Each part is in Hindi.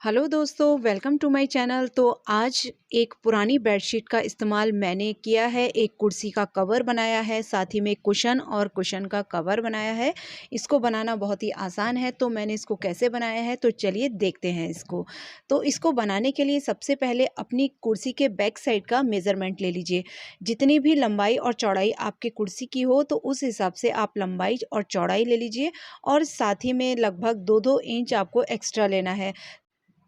हेलो दोस्तों, वेलकम टू माय चैनल। तो आज एक पुरानी बेडशीट का इस्तेमाल मैंने किया है, एक कुर्सी का कवर बनाया है, साथ ही में कुशन और कुशन का कवर बनाया है। इसको बनाना बहुत ही आसान है। तो मैंने इसको कैसे बनाया है, तो चलिए देखते हैं इसको। तो इसको बनाने के लिए सबसे पहले अपनी कुर्सी के बैक साइड का मेज़रमेंट ले लीजिए। जितनी भी लंबाई और चौड़ाई आपके कुर्सी की हो, तो उस हिसाब से आप लंबाई और चौड़ाई ले लीजिए। और साथ ही में लगभग 2-2 इंच आपको एक्स्ट्रा लेना है,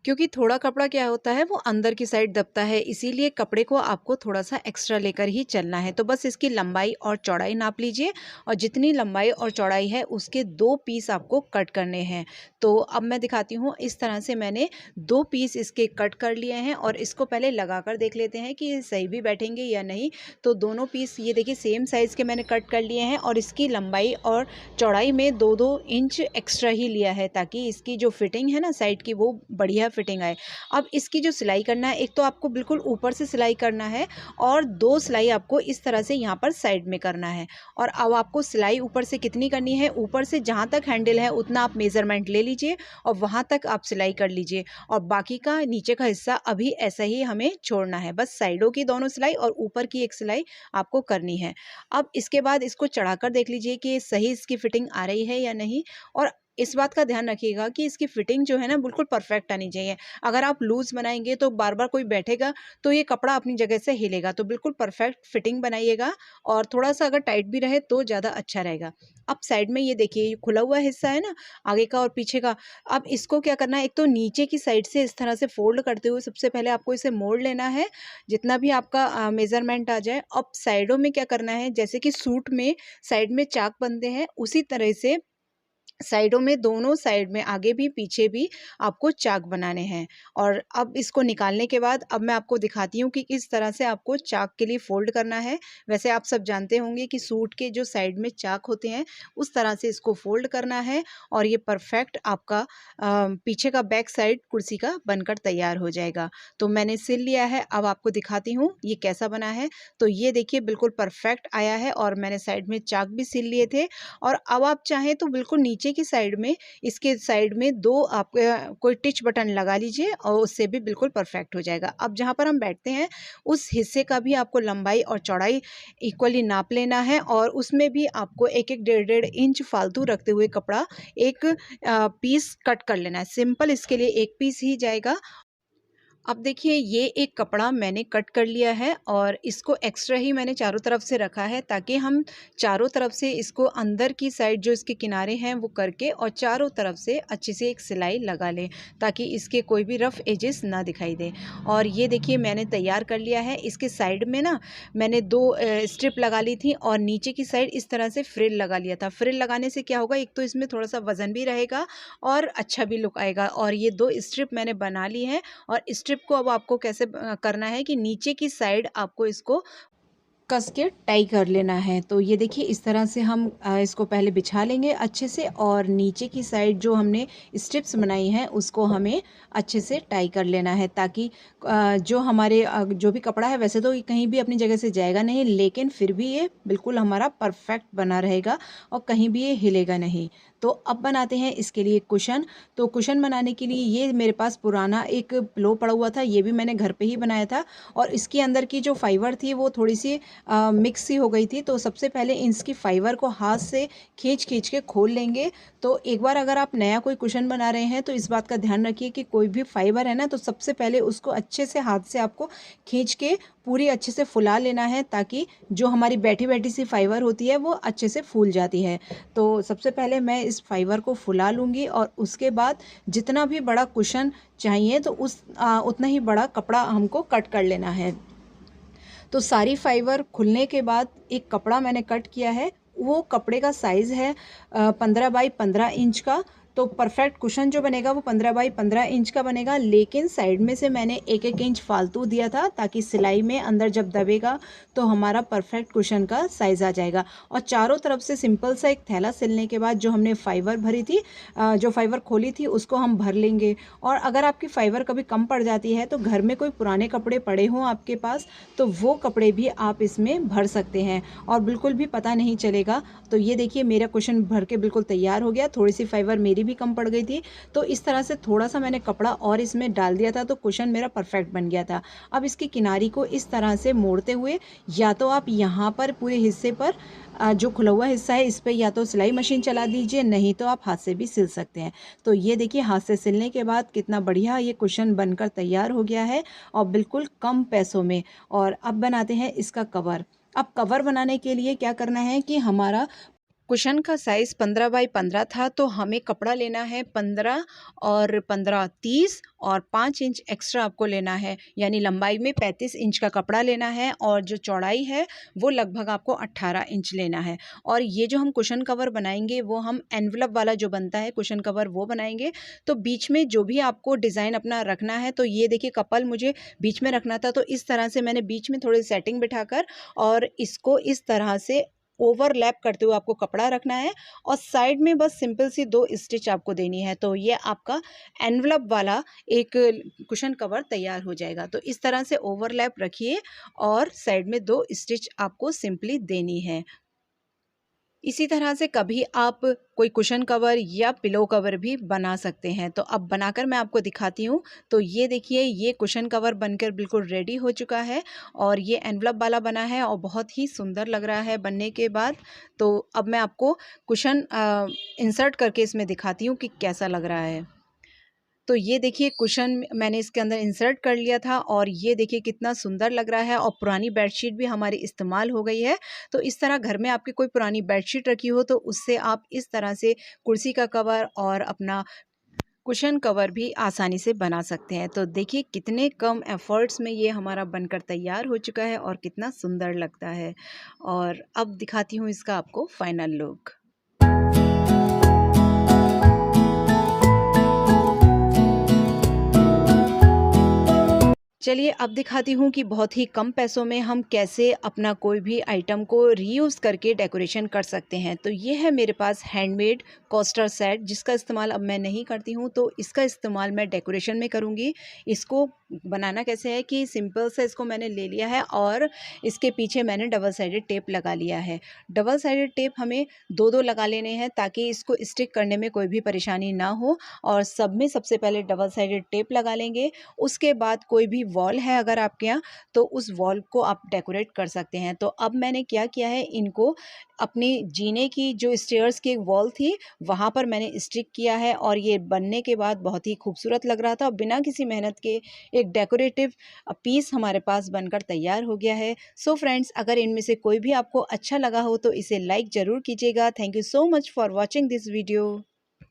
क्योंकि थोड़ा कपड़ा क्या होता है वो अंदर की साइड दबता है, इसीलिए कपड़े को आपको थोड़ा-सा एक्स्ट्रा लेकर ही चलना है। तो बस इसकी लंबाई और चौड़ाई नाप लीजिए और जितनी लंबाई और चौड़ाई है उसके 2 पीस आपको कट करने हैं। तो अब मैं दिखाती हूँ, इस तरह से मैंने 2 पीस इसके कट कर लिए हैं और इसको पहले लगाकर देख लेते हैं कि ये सही भी बैठेंगे या नहीं। तो दोनों पीस ये देखिए सेम साइज़ के मैंने कट कर लिए हैं और इसकी लंबाई और चौड़ाई में 2-2 इंच एक्स्ट्रा ही लिया है, ताकि इसकी जो फिटिंग है ना साइड की वो बढ़िया फिटिंग आए। अब इसकी जो सिलाई करना है, एक तो आपको बिल्कुल ऊपर से सिलाई करना है और 2 सिलाई आपको इस तरह से यहाँ पर साइड में करना है। और अब आपको सिलाई ऊपर से कितनी करनी है, ऊपर से जहाँ तक हैंडल है उतना आप मेज़रमेंट ले लीजिए और वहाँ तक आप सिलाई कर लीजिए और बाकी का नीचे का हिस्सा अभी ऐसा ही हमें छोड़ना है। बस साइडों की दोनों सिलाई और ऊपर की एक सिलाई आपको करनी है। अब इसके बाद इसको चढ़ाकर देख लीजिए कि सही इसकी फिटिंग आ रही है या नहीं। और इस बात का ध्यान रखिएगा कि इसकी फिटिंग जो है ना बिल्कुल परफेक्ट आनी चाहिए। अगर आप लूज़ बनाएँगे तो बार-बार कोई बैठेगा तो ये कपड़ा अपनी जगह से हिलेगा। तो बिल्कुल परफेक्ट फिटिंग बनाइएगा और थोड़ा-सा अगर टाइट भी रहे तो ज़्यादा अच्छा रहेगा। अब साइड में ये देखिए, ये खुला हुआ हिस्सा है ना आगे का और पीछे का। अब इसको क्या करना है, एक तो नीचे की साइड से इस तरह से फ़ोल्ड करते हुए सबसे पहले आपको इसे मोड़ लेना है, जितना भी आपका मेज़रमेंट आ जाए। अब साइडों में क्या करना है, जैसे कि सूट में साइड में चाक बनते हैं, उसी तरह से साइडों में, दोनों साइड में आगे भी पीछे भी आपको चाक बनाने हैं। और अब इसको निकालने के बाद अब मैं आपको दिखाती हूँ कि किस तरह से आपको चाक के लिए फ़ोल्ड करना है। वैसे आप सब जानते होंगे कि सूट के जो साइड में चाक होते हैं उस तरह से इसको फ़ोल्ड करना है और ये परफ़ेक्ट आपका पीछे का बैक साइड कुर्सी का बनकर तैयार हो जाएगा। तो मैंने सिल लिया है, अब आपको दिखाती हूँ ये कैसा बना है। तो ये देखिए बिल्कुल परफ़ेक्ट आया है और मैंने साइड में चाक भी सिल लिए थे। और अब आप चाहें तो बिल्कुल नीचे की साइड में, इसके साइड में 2 आप कोई टिच बटन लगा लीजिए और उससे भी बिल्कुल परफेक्ट हो जाएगा। अब जहाँ पर हम बैठते हैं उस हिस्से का भी आपको लंबाई और चौड़ाई इक्वली नाप लेना है और उसमें भी आपको 1-1 डेढ़-डेढ़ इंच फालतू रखते हुए कपड़ा एक पीस कट कर लेना है। सिंपल इसके लिए 1 पीस ही जाएगा। अब देखिए, ये एक कपड़ा मैंने कट कर लिया है और इसको एक्स्ट्रा ही मैंने चारों तरफ से रखा है, ताकि हम चारों तरफ से इसको अंदर की साइड जो इसके किनारे हैं वो करके और चारों तरफ से अच्छे से एक सिलाई लगा लें, ताकि इसके कोई भी रफ़ एजेस ना दिखाई दें। और ये देखिए मैंने तैयार कर लिया है। इसके साइड में ना मैंने 2 स्ट्रिप लगा ली थी और नीचे की साइड इस तरह से फ्रिल लगा लिया था। फ्रिल लगाने से क्या होगा, एक तो इसमें थोड़ा-सा वज़न भी रहेगा और अच्छा भी लुक आएगा। और ये 2 स्ट्रिप मैंने बना ली हैं और स्ट्रिप को अब आपको कैसे करना है कि नीचे की साइड आपको इसको कस के टाई कर लेना है। तो ये देखिए इस तरह से हम इसको पहले बिछा लेंगे अच्छे से और नीचे की साइड जो हमने स्ट्रिप्स बनाई हैं उसको हमें अच्छे से टाई कर लेना है, ताकि जो हमारे जो भी कपड़ा है, वैसे तो ये कहीं भी अपनी जगह से जाएगा नहीं, लेकिन फिर भी ये बिल्कुल हमारा परफेक्ट बना रहेगा और कहीं भी ये हिलेगा नहीं। तो अब बनाते हैं इसके लिए कुशन। तो कुशन बनाने के लिए ये मेरे पास पुराना एक पिलो पड़ा हुआ था, ये भी मैंने घर पे ही बनाया था और इसके अंदर की जो फाइबर थी वो थोड़ी सी मिक्स ही हो गई थी। तो सबसे पहले इसकी फाइबर को हाथ से खींच के खोल लेंगे। तो एक बार अगर आप नया कोई कुशन बना रहे हैं तो इस बात का ध्यान रखिए कि कोई भी फाइबर है ना, तो सबसे पहले उसको अच्छे से हाथ से आपको खींच के पूरी अच्छे से फुला लेना है, ताकि जो हमारी बैठी बैठी सी फाइबर होती है वो अच्छे से फूल जाती है। तो सबसे पहले मैं इस फाइबर को फुला लूँगी और उसके बाद जितना भी बड़ा कुशन चाहिए तो उतना ही बड़ा कपड़ा हमको कट कर लेना है। तो सारी फाइबर खुलने के बाद एक कपड़ा मैंने कट किया है, वो कपड़े का साइज़ है 15 बाई 15 इंच का। तो परफेक्ट कुशन जो बनेगा वो 15 बाई 15 इंच का बनेगा, लेकिन साइड में से मैंने 1-1 इंच फालतू दिया था, ताकि सिलाई में अंदर जब दबेगा तो हमारा परफेक्ट कुशन का साइज़ आ जाएगा। और चारों तरफ से सिंपल सा एक थैला सिलने के बाद जो हमने फाइबर भरी थी, जो फाइबर खोली थी उसको हम भर लेंगे। और अगर आपकी फाइबर कभी कम पड़ जाती है तो घर में कोई पुराने कपड़े पड़े हों आपके पास, तो वो कपड़े भी आप इसमें भर सकते हैं और बिल्कुल भी पता नहीं चलेगा। तो ये देखिए मेरा कुशन भर के बिल्कुल तैयार हो गया। थोड़ी सी फाइबर मेरी मोटी भी कम पड़ गई थी। तो इस तरह से थोड़ा सा मैंने कपड़ा और इसमें डाल दिया था, तो कुशन मेरा परफेक्ट बन गया था। अब इसकी किनारी को इस तरह से मोड़ते हुए या तो आप यहाँ पर पूरे हिस्से पर जो खुला हुआ हिस्सा है इस पर या तो सिलाई मशीन चला दीजिए, नहीं तो आप हाथ से भी सिल सकते हैं। तो ये देखिए हाथ से सिलने के बाद कितना बढ़िया ये कुशन बनकर तैयार हो गया है और बिल्कुल कम पैसों में। और अब बनाते हैं इसका कवर। अब कवर बनाने के लिए क्या करना है कि हमारा कुशन का साइज़ 15 बाई 15 था, तो हमें कपड़ा लेना है 15 और 15 30 और 5 इंच एक्स्ट्रा आपको लेना है, यानी लंबाई में 35 इंच का कपड़ा लेना है और जो चौड़ाई है वो लगभग आपको 18 इंच लेना है। और ये जो हम कुशन कवर बनाएंगे वो हम एनवलप वाला जो बनता है कुशन कवर वो बनाएंगे। तो बीच में जो भी आपको डिज़ाइन अपना रखना है, तो ये देखिए कपल मुझे बीच में रखना था, तो इस तरह से मैंने बीच में थोड़ी सेटिंग बिठाकर और इसको इस तरह से ओवरलैप करते हुए आपको कपड़ा रखना है और साइड में बस सिंपल सी 2 स्टिच आपको देनी है। तो ये आपका एनवलप वाला एक कुशन कवर तैयार हो जाएगा। तो इस तरह से ओवरलैप रखिए और साइड में 2 स्टिच आपको सिंपली देनी है। इसी तरह से कभी आप कोई कुशन कवर या पिलो कवर भी बना सकते हैं। तो अब बनाकर मैं आपको दिखाती हूँ। तो ये देखिए ये कुशन कवर बनकर बिल्कुल रेडी हो चुका है और ये एनवलप वाला बना है और बहुत ही सुंदर लग रहा है बनने के बाद। तो अब मैं आपको कुशन इंसर्ट करके इसमें दिखाती हूँ कि कैसा लग रहा है। तो ये देखिए कुशन मैंने इसके अंदर इंसर्ट कर लिया था और ये देखिए कितना सुंदर लग रहा है और पुरानी बेडशीट भी हमारी इस्तेमाल हो गई है। तो इस तरह घर में आपकी कोई पुरानी बेडशीट रखी हो तो उससे आप इस तरह से कुर्सी का कवर और अपना कुशन कवर भी आसानी से बना सकते हैं। तो देखिए कितने कम एफ़र्ट्स में ये हमारा बनकर तैयार हो चुका है और कितना सुंदर लगता है। और अब दिखाती हूँ इसका आपको फाइनल लुक। चलिए अब दिखाती हूँ कि बहुत ही कम पैसों में हम कैसे अपना कोई भी आइटम को रीयूज़ करके डेकोरेशन कर सकते हैं। तो ये है मेरे पास हैंडमेड कोस्टर सेट जिसका इस्तेमाल अब मैं नहीं करती हूँ, तो इसका इस्तेमाल मैं डेकोरेशन में करूँगी। इसको बनाना कैसे है कि सिंपल से इसको मैंने ले लिया है और इसके पीछे मैंने डबल साइडेड टेप लगा लिया है। डबल साइडेड टेप हमें 2-2 लगा लेने हैं ताकि इसको स्टिक करने में कोई भी परेशानी ना हो। और सब में सबसे पहले डबल साइडेड टेप लगा लेंगे। उसके बाद कोई भी वॉल है अगर आपके यहाँ, तो उस वॉल को आप डेकोरेट कर सकते हैं। तो अब मैंने क्या किया है, इनको अपनी जीने की जो स्टेयर्स की एक वॉल थी वहाँ पर मैंने स्टिक किया है और ये बनने के बाद बहुत ही खूबसूरत लग रहा था और बिना किसी मेहनत के एक डेकोरेटिव पीस हमारे पास बनकर तैयार हो गया है। सो फ्रेंड्स, अगर इनमें से कोई भी आपको अच्छा लगा हो तो इसे लाइक ज़रूर कीजिएगा। Thank you so much for watching this video.